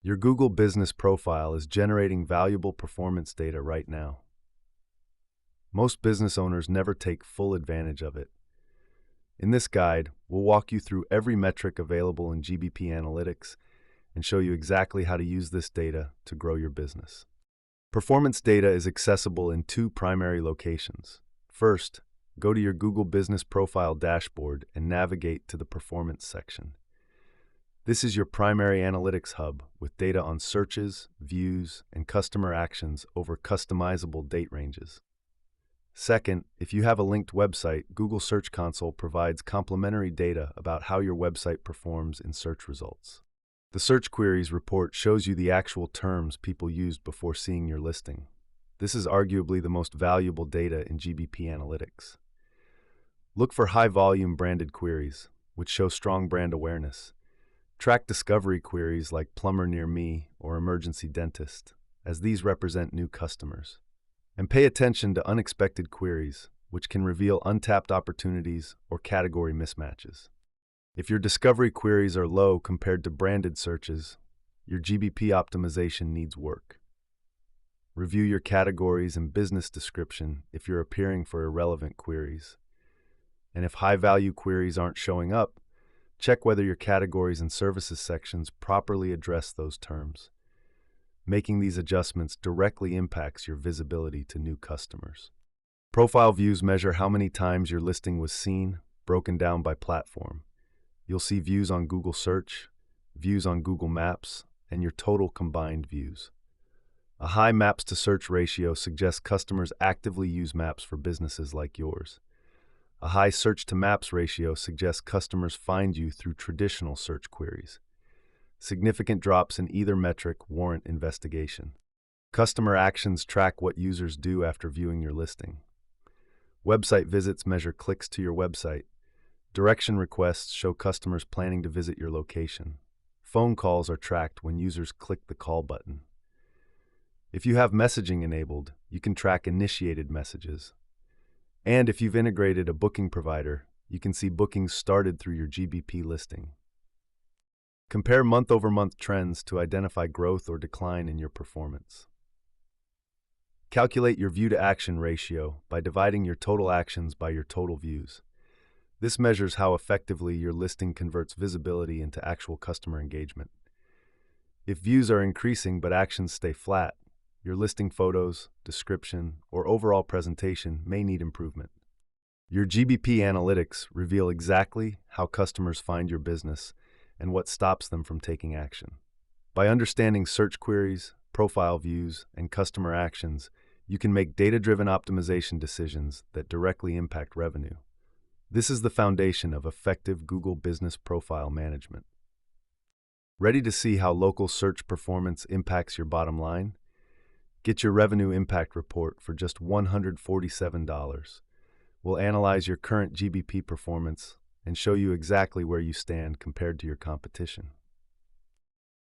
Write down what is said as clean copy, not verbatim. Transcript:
Your Google Business Profile is generating valuable performance data right now. Most business owners never take full advantage of it. In this guide, we'll walk you through every metric available in GBP Analytics and show you exactly how to use this data to grow your business. Performance data is accessible in two primary locations. First, go to your Google Business Profile dashboard and navigate to the Performance section. This is your primary analytics hub with data on searches, views, and customer actions over customizable date ranges. Second, if you have a linked website, Google Search Console provides complementary data about how your website performs in search results. The Search Queries report shows you the actual terms people used before seeing your listing. This is arguably the most valuable data in GBP Analytics. Look for high-volume branded queries, which show strong brand awareness. Track discovery queries like plumber near me or emergency dentist, as these represent new customers. And pay attention to unexpected queries, which can reveal untapped opportunities or category mismatches. If your discovery queries are low compared to branded searches, your GBP optimization needs work. Review your categories and business description if you're appearing for irrelevant queries. And if high-value queries aren't showing up, check whether your categories and services sections properly address those terms. Making these adjustments directly impacts your visibility to new customers. Profile views measure how many times your listing was seen, broken down by platform. You'll see views on Google Search, views on Google Maps, and your total combined views. A high Maps to Search ratio suggests customers actively use maps for businesses like yours. A high Search to Maps ratio suggests customers find you through traditional search queries. Significant drops in either metric warrant investigation. Customer actions track what users do after viewing your listing. Website visits measure clicks to your website. Direction requests show customers planning to visit your location. Phone calls are tracked when users click the call button. If you have messaging enabled, you can track initiated messages. And if you've integrated a booking provider, you can see bookings started through your GBP listing. Compare month-over-month trends to identify growth or decline in your performance. Calculate your view-to-action ratio by dividing your total actions by your total views. This measures how effectively your listing converts visibility into actual customer engagement. If views are increasing but actions stay flat, your listing photos, description, or overall presentation may need improvement. Your GBP analytics reveal exactly how customers find your business and what stops them from taking action. By understanding search queries, profile views, and customer actions, you can make data-driven optimization decisions that directly impact revenue. This is the foundation of effective Google Business Profile management. Ready to see how local search performance impacts your bottom line? Get your revenue impact report for just $147. We'll analyze your current GBP performance and show you exactly where you stand compared to your competition.